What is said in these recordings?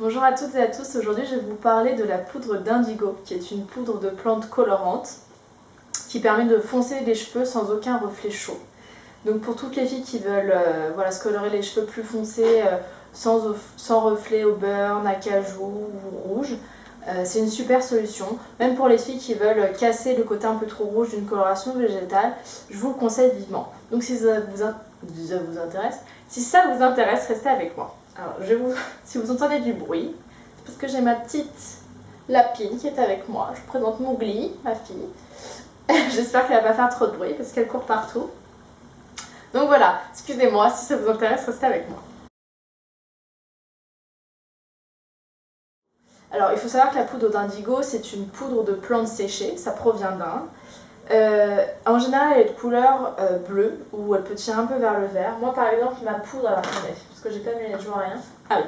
Bonjour à toutes et à tous, aujourd'hui je vais vous parler de la poudre d'indigo, qui est une poudre de plante colorante qui permet de foncer les cheveux sans aucun reflet chaud. Donc pour toutes les filles qui veulent se colorer les cheveux plus foncés sans reflet au burn, à cajou ou rouge, c'est une super solution. Même pour les filles qui veulent casser le côté un peu trop rouge d'une coloration végétale, je vous le conseille vivement. Donc si ça vous intéresse, restez avec moi. Alors, si vous entendez du bruit, c'est parce que j'ai ma petite lapine qui est avec moi. Je vous présente Mowgli, ma fille. J'espère qu'elle va pas faire trop de bruit parce qu'elle court partout. Donc voilà, excusez-moi, si ça vous intéresse, restez avec moi. Alors, il faut savoir que la poudre d'indigo, c'est une poudre de plante séchée, ça provient d'Inde. En général, elle est de couleur bleue ou elle peut tirer un peu vers le vert. Moi, par exemple, ma poudre, alors attendez, parce que j'ai pas mis je vois rien. Ah oui,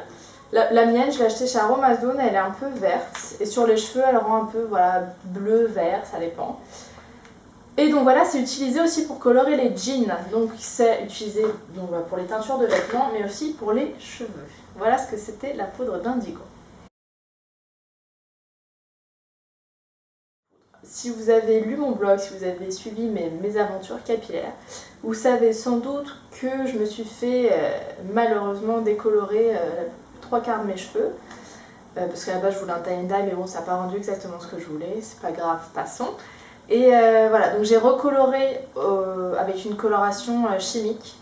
la mienne, je l'ai achetée chez Aromazone, elle est un peu verte et sur les cheveux, elle rend un peu bleu, vert, ça dépend. Et donc voilà, c'est utilisé aussi pour colorer les jeans. Donc c'est utilisé pour les teintures de vêtements, mais aussi pour les cheveux. Voilà ce que c'était la poudre d'indigo. Si vous avez lu mon blog, si vous avez suivi mes aventures capillaires, vous savez sans doute que je me suis fait malheureusement décolorer trois quarts de mes cheveux. Parce qu'à la base je voulais un tie and dye, mais bon, ça n'a pas rendu exactement ce que je voulais, c'est pas grave, passons. Et voilà, donc j'ai recoloré avec une coloration chimique.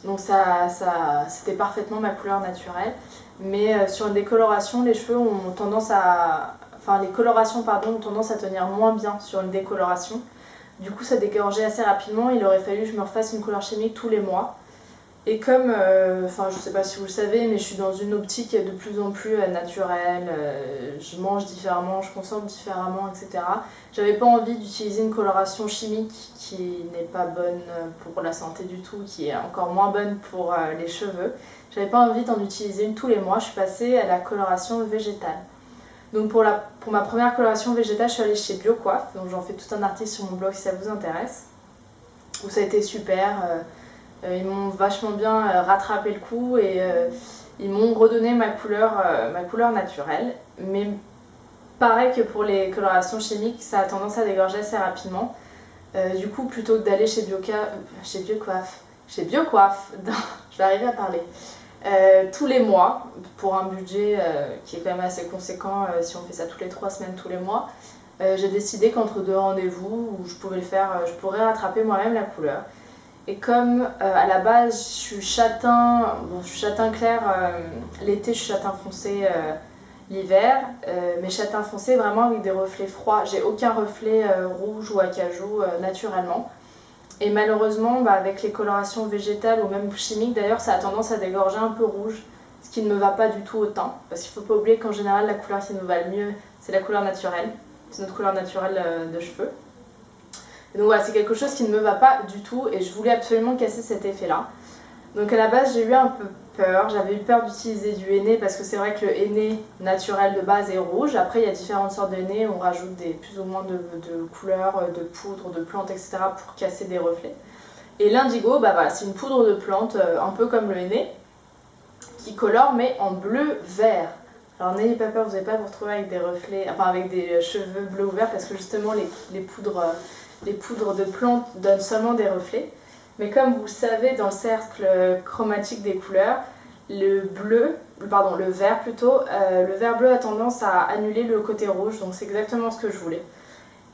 Donc c'était parfaitement ma couleur naturelle. Mais sur une décoloration, les cheveux ont tendance à... Enfin, les colorations, ont tendance à tenir moins bien sur une décoloration. Du coup, ça dégorgeait assez rapidement. Il aurait fallu que je me refasse une couleur chimique tous les mois. Et comme, je sais pas si vous le savez, mais je suis dans une optique de plus en plus naturelle. Je mange différemment, je consomme différemment, etc. J'avais pas envie d'utiliser une coloration chimique qui n'est pas bonne pour la santé du tout, qui est encore moins bonne pour les cheveux. J'avais pas envie d'en utiliser une tous les mois. Je suis passée à la coloration végétale. Donc pour ma première coloration végétale, je suis allée chez Biocoiffe, donc j'en fais tout un article sur mon blog si ça vous intéresse, où ça a été super, ils m'ont vachement bien rattrapé le coup et ils m'ont redonné ma couleur naturelle. Mais pareil que pour les colorations chimiques, ça a tendance à dégorger assez rapidement. Du coup, plutôt que d'aller chez Biocoiffe, je vais arriver à parler, tous les mois, pour un budget qui est quand même assez conséquent si on fait ça toutes les 3 semaines, tous les mois, j'ai décidé qu'entre deux rendez-vous où je pourrais rattraper moi-même la couleur. Et comme à la base je suis châtain clair l'été, je suis châtain foncé l'hiver, mais châtain foncé vraiment avec des reflets froids. J'ai aucun reflet rouge ou acajou naturellement. Et malheureusement, avec les colorations végétales ou même chimiques d'ailleurs, ça a tendance à dégorger un peu rouge, ce qui ne me va pas du tout au teint. Parce qu'il ne faut pas oublier qu'en général, la couleur qui nous va le mieux, c'est la couleur naturelle. C'est notre couleur naturelle de cheveux. Et donc voilà, c'est quelque chose qui ne me va pas du tout et je voulais absolument casser cet effet-là. Donc à la base, j'ai eu un peu peur. J'avais eu peur d'utiliser du henné parce que c'est vrai que le henné naturel de base est rouge. Après, il y a différentes sortes de henné. On rajoute plus ou moins de couleurs, de poudre, de plantes, etc. pour casser des reflets. Et l'indigo, c'est une poudre de plante un peu comme le henné qui colore mais en bleu-vert. Alors n'ayez pas peur, vous n'allez pas vous retrouver avec des reflets, avec des cheveux bleu ou vert parce que justement les poudres de plantes donnent seulement des reflets. Mais comme vous le savez, dans le cercle chromatique des couleurs, le vert plutôt, le vert bleu a tendance à annuler le côté rouge, donc c'est exactement ce que je voulais.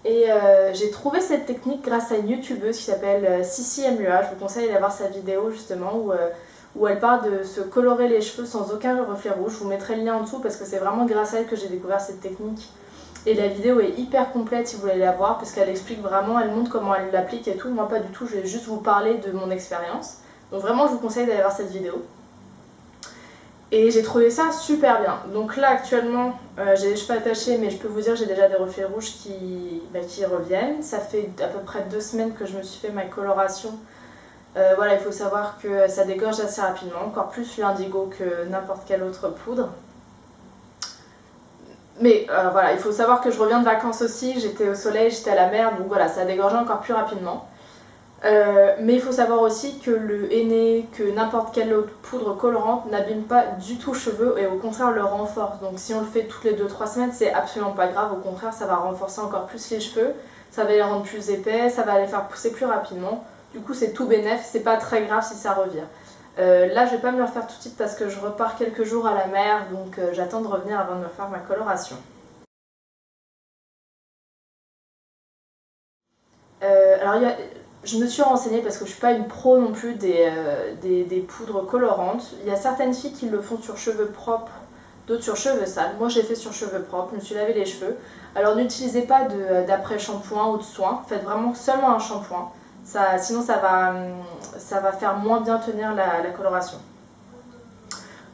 Et j'ai trouvé cette technique grâce à une youtubeuse qui s'appelle Sissi MUA. Je vous conseille d'aller voir sa vidéo justement où elle parle de se colorer les cheveux sans aucun reflet rouge. Je vous mettrai le lien en dessous parce que c'est vraiment grâce à elle que j'ai découvert cette technique. Et la vidéo est hyper complète si vous voulez la voir parce qu'elle explique vraiment, elle montre comment elle l'applique et tout. Moi pas du tout, je vais juste vous parler de mon expérience. Donc vraiment je vous conseille d'aller voir cette vidéo. Et j'ai trouvé ça super bien. Donc là actuellement j'ai les cheveux attachés mais je peux vous dire que j'ai déjà des reflets rouges qui reviennent. Ça fait à peu près 2 semaines que je me suis fait ma coloration. Il faut savoir que ça dégorge assez rapidement, encore plus l'indigo que n'importe quelle autre poudre. Mais il faut savoir que je reviens de vacances aussi, j'étais au soleil, j'étais à la mer, donc voilà, ça a dégorgé encore plus rapidement. Mais il faut savoir aussi que le henné, que n'importe quelle autre poudre colorante n'abîme pas du tout le cheveu et au contraire le renforce. Donc si on le fait toutes les 2-3 semaines, c'est absolument pas grave, au contraire ça va renforcer encore plus les cheveux, ça va les rendre plus épais, ça va les faire pousser plus rapidement. Du coup c'est tout bénef, c'est pas très grave si ça revient. Là je vais pas me le refaire tout de suite parce que je repars quelques jours à la mer, donc j'attends de revenir avant de me faire ma coloration. Je me suis renseignée parce que je suis pas une pro non plus des poudres colorantes. Il y a certaines filles qui le font sur cheveux propres, d'autres sur cheveux sales. Moi j'ai fait sur cheveux propres, je me suis lavé les cheveux. Alors n'utilisez pas d'après-shampoing ou de soin, faites vraiment seulement un shampoing. Sinon ça va faire moins bien tenir la coloration.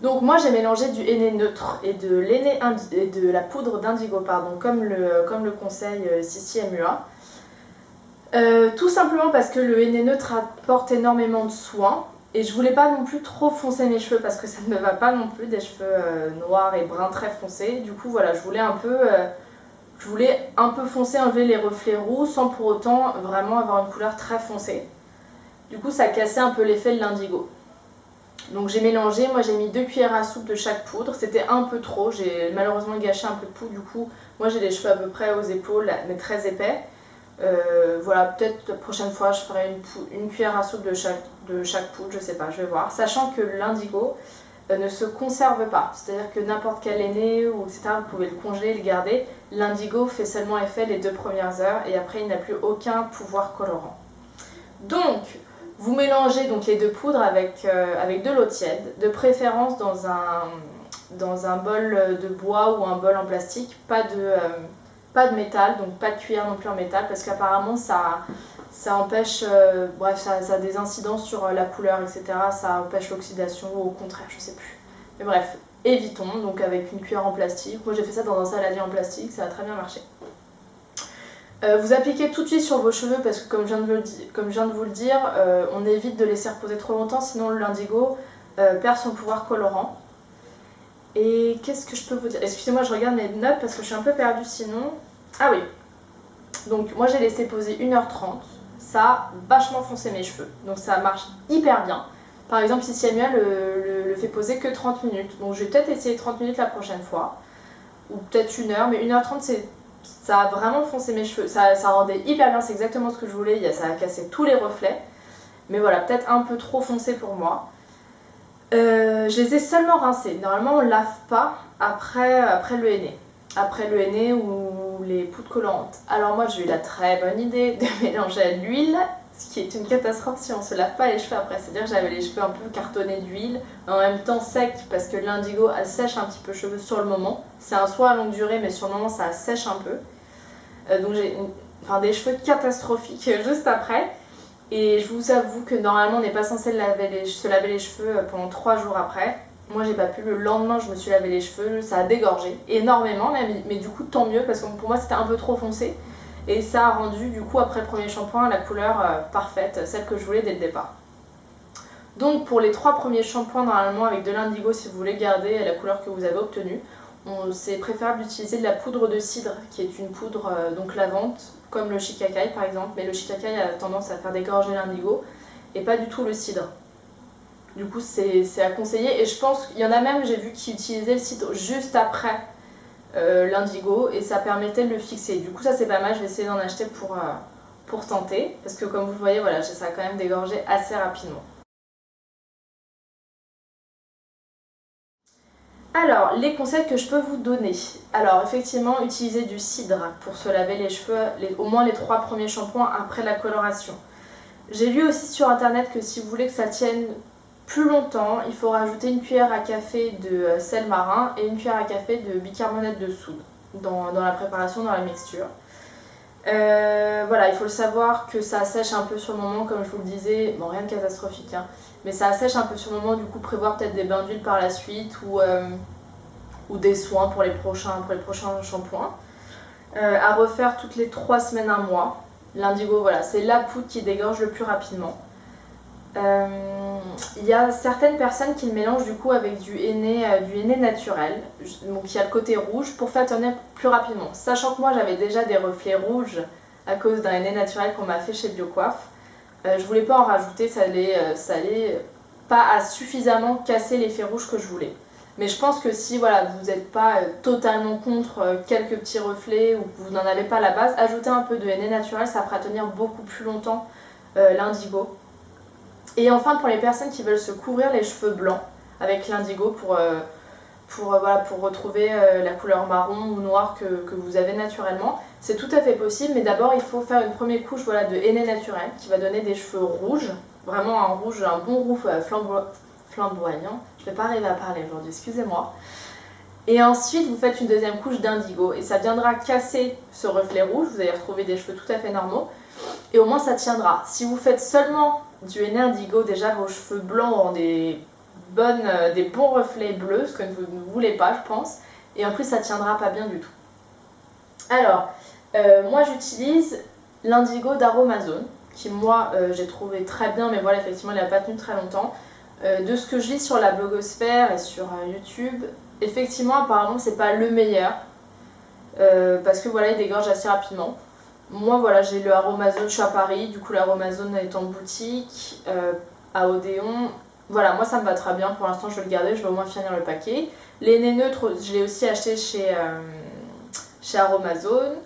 Donc moi j'ai mélangé du henné neutre et de la poudre d'indigo, pardon, comme le conseille Sissi MUA. Tout simplement parce que le henné neutre apporte énormément de soins et je voulais pas non plus trop foncer mes cheveux parce que ça ne me va pas non plus, des cheveux noirs et bruns très foncés. Du coup voilà, je voulais un peu foncer, enlever les reflets roux sans pour autant vraiment avoir une couleur très foncée. Du coup ça cassait un peu l'effet de l'indigo. Donc j'ai mélangé, moi j'ai mis 2 cuillères à soupe de chaque poudre, c'était un peu trop, j'ai malheureusement gâché un peu de poudre, du coup moi j'ai les cheveux à peu près aux épaules mais très épais. Voilà, peut-être la prochaine fois je ferai une cuillère à soupe de chaque poudre, je sais pas, je vais voir. Sachant que l'indigo ne se conserve pas, c'est-à-dire que n'importe quel henné ou etc. vous pouvez le congeler, le garder. L'indigo fait seulement effet les 2 premières heures et après il n'a plus aucun pouvoir colorant. Donc vous mélangez donc les 2 poudres avec de l'eau tiède, de préférence dans un bol de bois ou un bol en plastique, pas de métal, donc pas de cuillère non plus en métal parce qu'apparemment ça empêche, ça a des incidences sur la couleur, etc. Ça empêche l'oxydation ou au contraire, je sais plus. Mais bref, évitons, donc avec une cuillère en plastique. Moi j'ai fait ça dans un saladier en plastique, ça a très bien marché. Vous appliquez tout de suite sur vos cheveux parce que comme je viens de vous le dire, on évite de laisser reposer trop longtemps, sinon l'indigo perd son pouvoir colorant. Et qu'est-ce que je peux vous dire? Excusez-moi, je regarde mes notes parce que je suis un peu perdue sinon. Ah oui, donc moi j'ai laissé poser 1h30, ça a vachement foncé mes cheveux, donc ça marche hyper bien. Par exemple, si Samuel le fait poser que 30 minutes, donc je vais peut-être essayer 30 minutes la prochaine fois, ou peut-être 1h, mais 1h30 ça a vraiment foncé mes cheveux, ça rendait hyper bien, c'est exactement ce que je voulais, ça a cassé tous les reflets, mais voilà, peut-être un peu trop foncé pour moi. Je les ai seulement rincés. Normalement, on ne lave pas après le henné. Après le henné ou les poudres collantes. Alors moi, j'ai eu la très bonne idée de mélanger à l'huile, ce qui est une catastrophe si on ne se lave pas les cheveux après. C'est-à-dire que j'avais les cheveux un peu cartonnés d'huile, en même temps secs, parce que l'indigo assèche un petit peu les cheveux sur le moment. C'est un soin à longue durée, mais sur le moment, ça assèche un peu. Donc j'ai des cheveux catastrophiques juste après. Et je vous avoue que normalement on n'est pas censé se laver les cheveux pendant 3 jours après. Moi j'ai pas pu, le lendemain je me suis lavé les cheveux, ça a dégorgé énormément même, mais du coup tant mieux parce que pour moi c'était un peu trop foncé. Et ça a rendu du coup après le premier shampoing la couleur parfaite, celle que je voulais dès le départ. Donc pour les 3 premiers shampoings normalement avec de l'indigo si vous voulez garder la couleur que vous avez obtenue, c'est préférable d'utiliser de la poudre de cidre qui est une poudre donc lavante comme le shikakai par exemple, mais le shikakai a tendance à faire dégorger l'indigo et pas du tout le cidre. Du coup c'est à conseiller et je pense qu'il y en a même, j'ai vu qui utilisaient le cidre juste après l'indigo et ça permettait de le fixer. Du coup ça c'est pas mal, je vais essayer d'en acheter pour tenter parce que comme vous le voyez voilà, ça a quand même dégorgé assez rapidement. Alors, les conseils que je peux vous donner. Alors, effectivement, utilisez du cidre pour se laver les cheveux, au moins les 3 premiers shampoings après la coloration. J'ai lu aussi sur internet que si vous voulez que ça tienne plus longtemps, il faut rajouter une cuillère à café de sel marin et une cuillère à café de bicarbonate de soude dans la préparation, dans la mixture. Voilà, il faut le savoir que ça sèche un peu sur le moment, comme je vous le disais, bon rien de catastrophique, hein, mais ça sèche un peu sur le moment, du coup prévoir peut-être des bains d'huile par la suite ou des soins pour les prochains shampoings. À refaire toutes les 3 semaines, 1 mois. L'indigo, voilà, c'est la poudre qui dégorge le plus rapidement. Il y a certaines personnes qui le mélangent du coup avec du henné naturel, donc qui a le côté rouge pour faire tenir plus rapidement. Sachant que moi j'avais déjà des reflets rouges à cause d'un henné naturel qu'on m'a fait chez Biocoiffe. Je voulais pas en rajouter, ça allait pas suffisamment casser l'effet rouge que je voulais. Mais je pense que si voilà, vous n'êtes pas totalement contre quelques petits reflets ou que vous n'en avez pas à la base, ajoutez un peu de henné naturel, ça fera tenir beaucoup plus longtemps l'indigo. Et enfin, pour les personnes qui veulent se couvrir les cheveux blancs avec l'indigo pour retrouver la couleur marron ou noire que vous avez naturellement, c'est tout à fait possible, mais d'abord il faut faire une première couche voilà, de henné naturel qui va donner des cheveux rouges, vraiment un rouge, un bon rouge flamboyant. Je vais pas arriver à parler aujourd'hui, excusez-moi. Et ensuite vous faites une deuxième couche d'indigo et ça viendra casser ce reflet rouge, vous allez retrouver des cheveux tout à fait normaux et au moins ça tiendra. Si vous faites seulement du henné indigo, déjà vos cheveux blancs auront des bons reflets bleus, ce que vous ne voulez pas je pense, et en plus ça tiendra pas bien du tout. Alors, moi j'utilise l'indigo d'Aromazone, qui moi j'ai trouvé très bien, mais voilà effectivement il n'a pas tenu très longtemps. De ce que je lis sur la blogosphère et sur YouTube, effectivement apparemment c'est pas le meilleur, parce que voilà il dégorge assez rapidement. Moi voilà j'ai le Aromazone, je suis à Paris, du coup l'Aromazone est en boutique, à Odéon. Voilà, moi ça me va très bien, pour l'instant je vais le garder, je vais au moins finir le paquet. Les henné neutres, je l'ai aussi acheté chez Aromazone.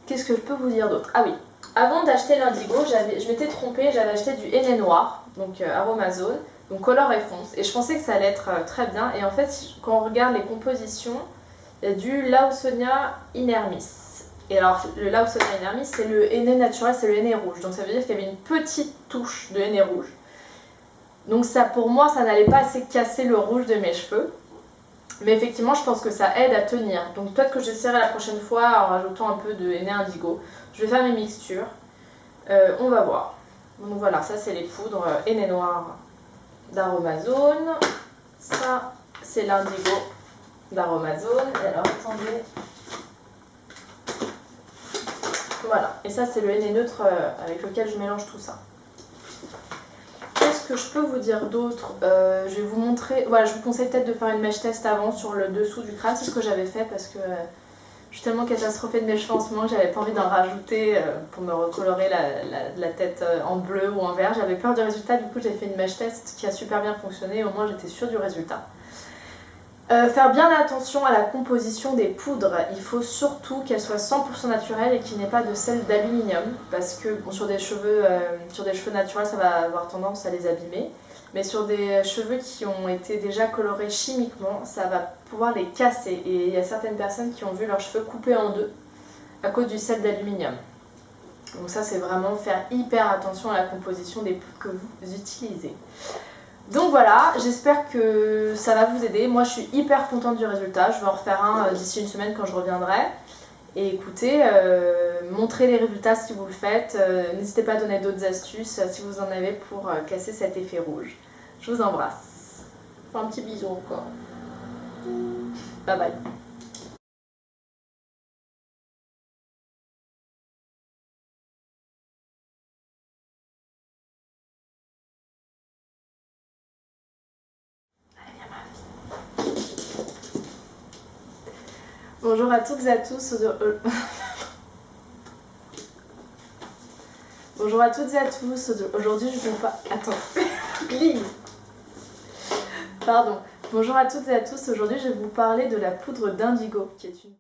Qu'est-ce que je peux vous dire d'autre? Ah oui, avant d'acheter l'indigo, je m'étais trompée, j'avais acheté du henné noir, donc Aromazone, donc Color et Fonce, et je pensais que ça allait être très bien, et en fait quand on regarde les compositions, il y a du Lawsonia inermis. Et alors le Lawsonia inermis c'est le henné naturel, c'est le henné rouge, donc ça veut dire qu'il y avait une petite touche de henné rouge. Donc ça, pour moi, ça n'allait pas assez casser le rouge de mes cheveux. Mais effectivement, je pense que ça aide à tenir. Donc peut-être que j'essaierai la prochaine fois en rajoutant un peu de henné indigo. Je vais faire mes mixtures. On va voir. Donc voilà, ça c'est les poudres henné noir d'Aromazone. Ça, c'est l'indigo d'Aromazone. Et alors, attendez. Voilà. Et ça, c'est le henné neutre avec lequel je mélange tout ça. Qu'est-ce que je peux vous dire d'autre? Je vais vous montrer, voilà, je vous conseille peut-être de faire une mèche test avant sur le dessous du crâne, c'est ce que j'avais fait parce que je suis tellement catastrophée de mes cheveux en ce moment que j'avais pas envie d'en rajouter pour me recolorer la tête en bleu ou en vert. J'avais peur du résultat, du coup j'ai fait une mèche test qui a super bien fonctionné, au moins j'étais sûre du résultat. Faire bien attention à la composition des poudres, il faut surtout qu'elles soient 100% naturelles et qu'il n'y ait pas de sel d'aluminium parce que bon, sur des cheveux naturels ça va avoir tendance à les abîmer, mais sur des cheveux qui ont été déjà colorés chimiquement ça va pouvoir les casser et il y a certaines personnes qui ont vu leurs cheveux coupés en deux à cause du sel d'aluminium. Donc ça c'est vraiment faire hyper attention à la composition des poudres que vous utilisez. Donc voilà, j'espère que ça va vous aider. Moi je suis hyper contente du résultat, je vais en refaire un d'ici une semaine quand je reviendrai. Et écoutez, montrez les résultats si vous le faites, n'hésitez pas à donner d'autres astuces si vous en avez pour casser cet effet rouge. Je vous embrasse. Un petit bisou encore. Bye bye. Bonjour à toutes et à tous. Bonjour à toutes et à tous. Aujourd'hui, je vous parle. Attends. Pardon. Bonjour à toutes et à tous. Aujourd'hui, je vais vous parler de la poudre d'indigo, qui est une